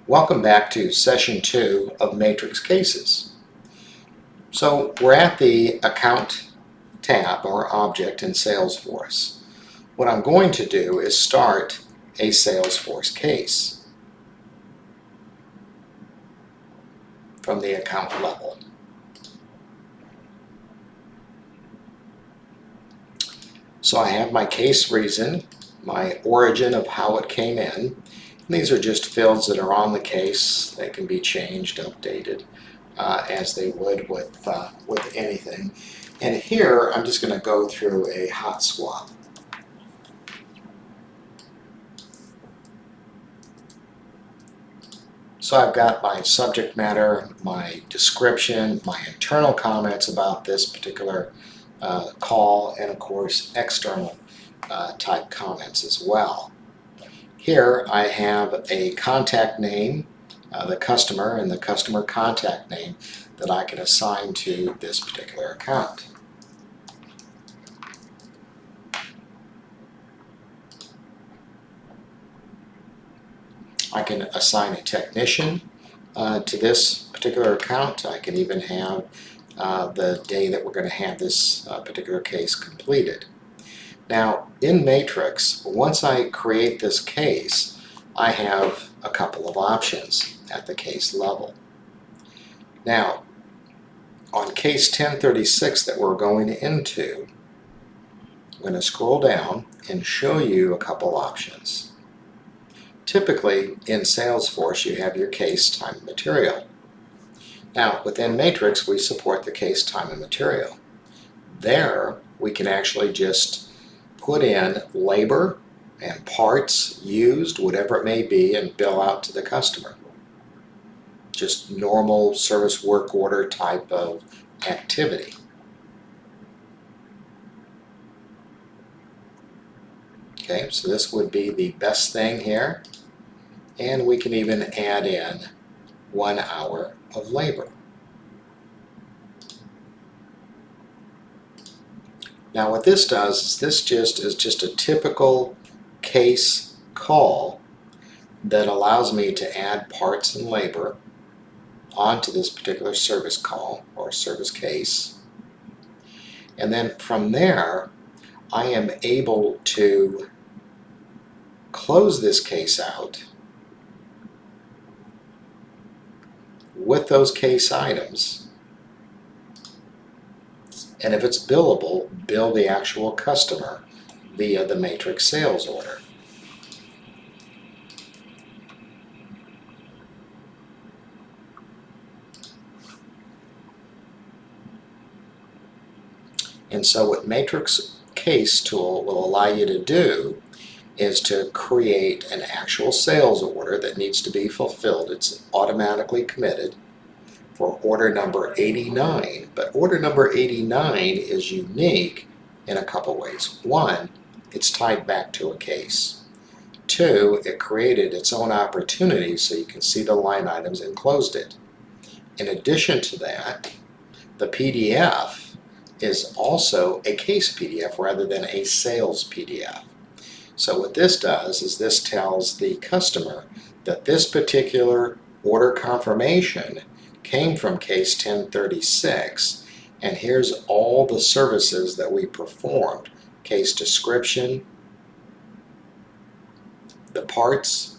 Welcome back to session 2 of Matrix Cases. So we're at the Account tab or object in Salesforce. What I'm going to do is start a Salesforce case from the account level. So I have my case reason, my origin of how it came in. These are just fields that are on the case. They can be changed, updated, as they would with anything. And here, I'm just going to go through a hot swap. So I've got my subject matter, my description, my internal comments about this particular call, and of course, external type comments as well. Here I have a contact name, the customer, and the customer contact name that I can assign to this particular account. I can assign a technician to this particular account. I can even have the day that we're going to have this particular case completed. Now, in Matrix, once I create this case, I have a couple of options at the case level. Now, on case 1036 that we're going into, I'm going to scroll down and show you a couple options. Typically, in Salesforce, you have your case, time, and material. Now, within Matrix, we support the case, time, and material. There, we can actually just put in labor and parts used, whatever it may be, and bill out to the customer. Just normal service work order type of activity. Okay, so this would be the best thing here. And we can even add in 1 hour of labor. Now what this does is this is just a typical case call that allows me to add parts and labor onto this particular service call or service case. And then from there, I am able to close this case out with those case items. And if it's billable, bill the actual customer via the Matrix sales order. And so what Matrix Case tool will allow you to do is to create an actual sales order that needs to be fulfilled. It's automatically committed for order number 89, but order number 89 is unique in a couple ways. One, it's tied back to a case. Two, it created its own opportunity so you can see the line items and closed it. In addition to that, the PDF is also a case PDF rather than a sales PDF. So what this does is this tells the customer that this particular order confirmation came from case 1036, and here's all the services that we performed. Case description, the parts,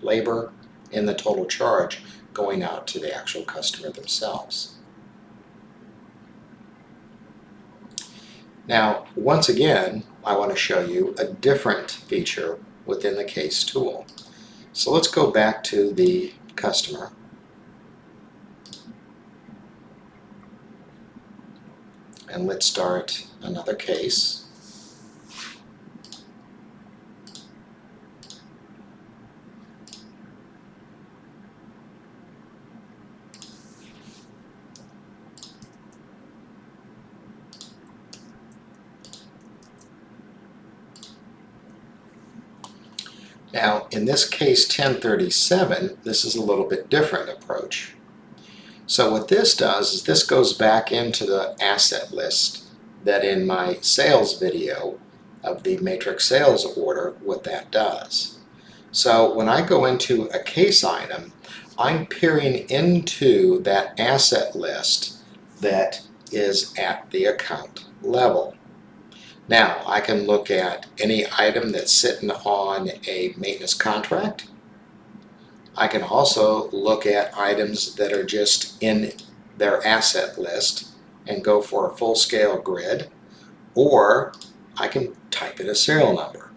labor, and the total charge going out to the actual customer themselves. Now, once again, I want to show you a different feature within the case tool. So let's go back to the customer. And let's start another case. Now, in this case 1037, this is a little bit different approach. So what this does is this goes back into the asset list that in my sales video of the Matrix sales order, what that does. So when I go into a case item, I'm peering into that asset list that is at the account level. Now, I can look at any item that's sitting on a maintenance contract. I can also look at items that are just in their asset list and go for a full-scale grid, or I can type in a serial number.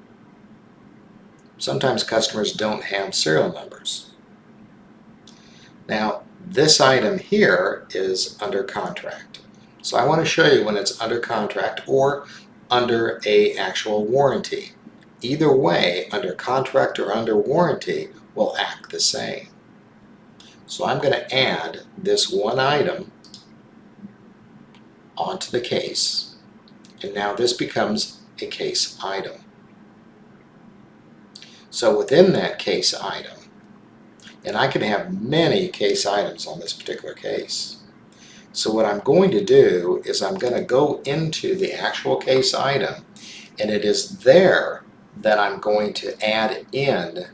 Sometimes customers don't have serial numbers. Now, this item here is under contract. So I want to show you when it's under contract or under an actual warranty. Either way, under contract or under warranty, will act the same. So I'm going to add this one item onto the case, and now this becomes a case item. So within that case item, and I can have many case items on this particular case. So what I'm going to do is I'm going to go into the actual case item, and it is there that I'm going to add in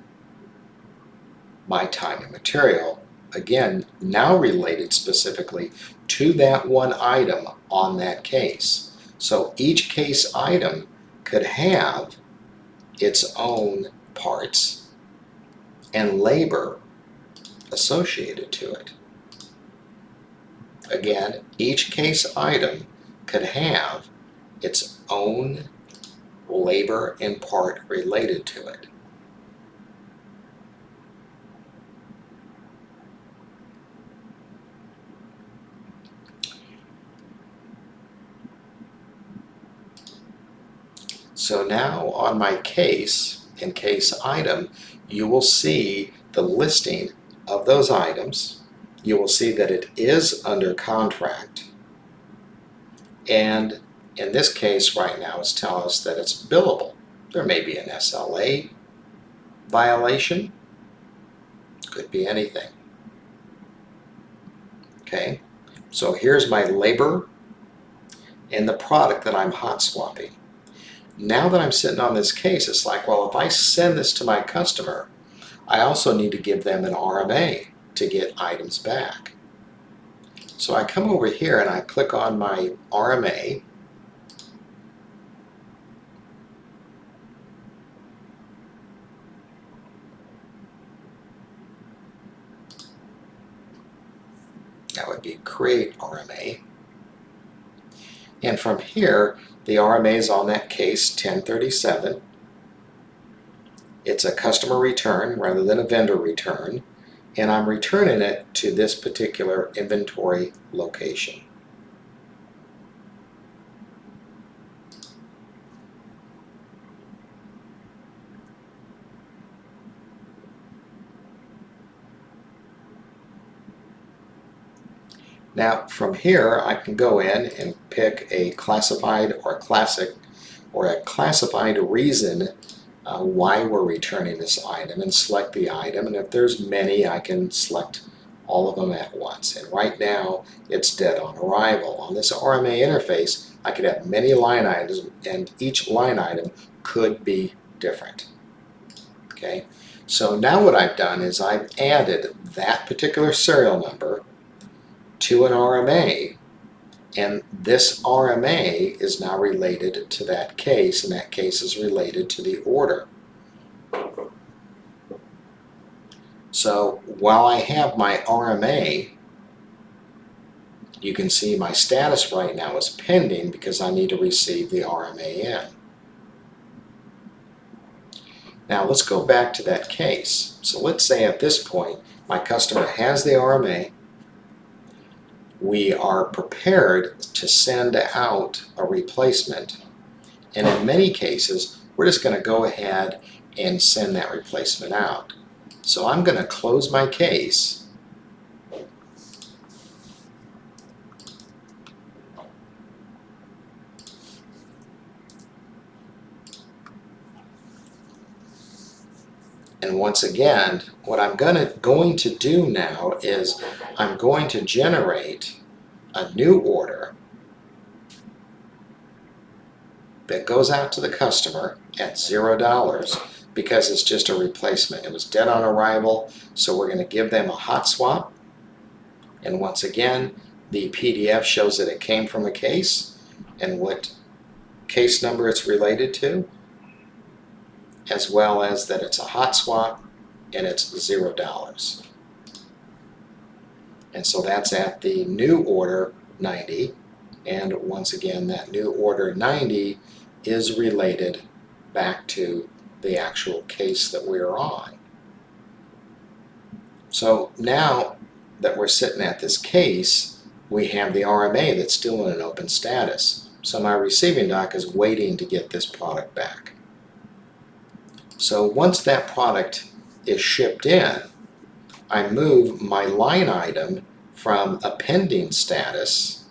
my time and material, again, now related specifically to that one item on that case. So each case item could have its own parts and labor associated to it. Again, each case item could have its own labor and part related to it. So now on my case and case item, you will see the listing of those items. You will see that it is under contract. And in this case right now, it's telling us that it's billable. There may be an SLA violation. Could be anything. Okay, so here's my labor and the product that I'm hot swapping. Now that I'm sitting on this case, it's like, well, if I send this to my customer, I also need to give them an RMA to get items back. So I come over here and I click on my RMA. That would be create RMA. And from here, the RMA is on that case 1037. It's a customer return rather than a vendor return, and I'm returning it to this particular inventory location. Now from here I can go in and pick a classified or a classified reason why we're returning this item and select the item, and if there's many I can select all of them at once. And right now it's dead on arrival. On this RMA interface I could have many line items and each line item could be different. Okay, so now what I've done is I've added that particular serial number to an RMA, and this RMA is now related to that case, and that case is related to the order. So while I have my RMA, you can see my status right now is pending because I need to receive the RMA in. Now let's go back to that case. So let's say at this point my customer has the RMA. We are prepared to send out a replacement, and in many cases we're just going to go ahead and send that replacement out. So I'm going to close my case, and once again what I'm going to do now is I'm going to generate a new order that goes out to the customer at $0 because it's just a replacement. It was dead on arrival, so we're going to give them a hot swap. And once again, the PDF shows that it came from a case and what case number it's related to, as well as that it's a hot swap and it's $0. And so that's at the new order 90. And once again, that new order 90 is related back to the actual case that we're on. So now that we're sitting at this case, we have the RMA that's still in an open status. So my receiving dock is waiting to get this product back. So once that product is shipped in, I move my line item from a pending status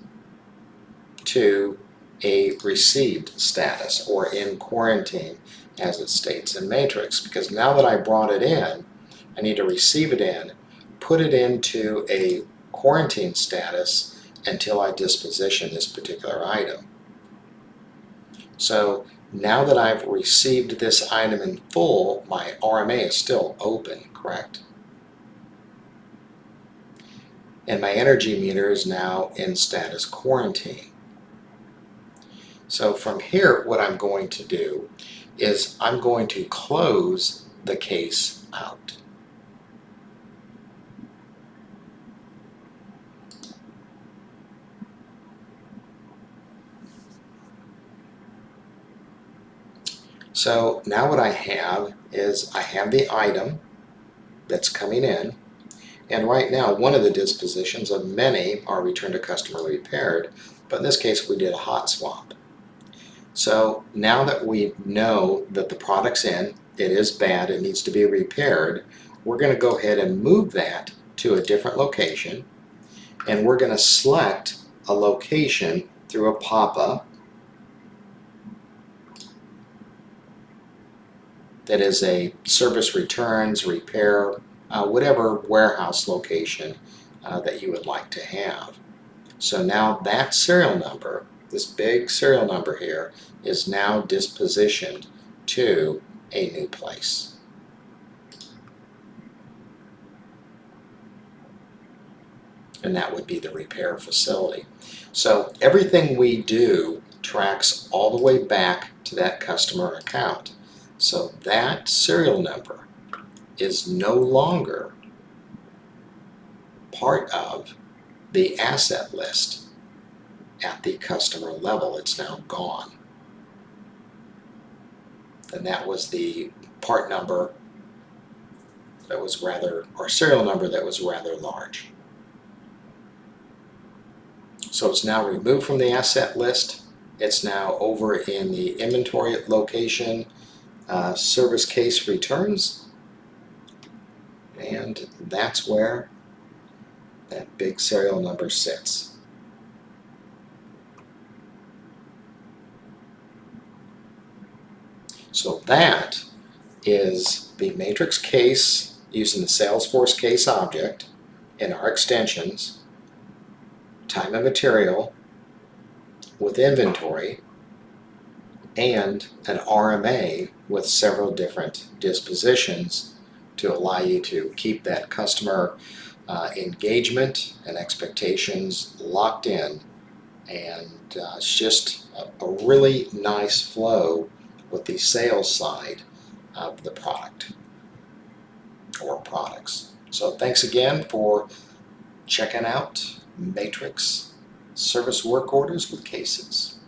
to a received status, or in quarantine as it states in Matrix, because now that I brought it in, I need to receive it in, put it into a quarantine status until I disposition this particular item. So now that I've received this item in full, my RMA is still open, correct? And my energy meter is now in status quarantine. So from here, what I'm going to do is I'm going to close the case out. So now what I have is I have the item that's coming in, and right now one of the dispositions of many are returned to customer repaired, but in this case we did a hot swap. So now that we know that the product's in, it is bad, it needs to be repaired, we're going to go ahead and move that to a different location, and we're going to select a location through a pop-up that is a service returns, repair, whatever warehouse location that you would like to have. So now that serial number, this big serial number here, is now dispositioned to a new place. And that would be the repair facility. So everything we do tracks all the way back to that customer account. So that serial number is no longer part of the asset list at the customer level. It's now gone. And that was the part number that was rather, or serial number that was rather large. So it's now removed from the asset list. It's now over in the inventory location, service case returns, and that's where that big serial number sits. So that is the matrix case using the Salesforce case object in our extensions, time and material with inventory, and an RMA with several different dispositions to allow you to keep that customer engagement and expectations locked in. And it's just a really nice flow with the sales side of the product or products. So thanks again for checking out Matrix Service Work Orders with Cases.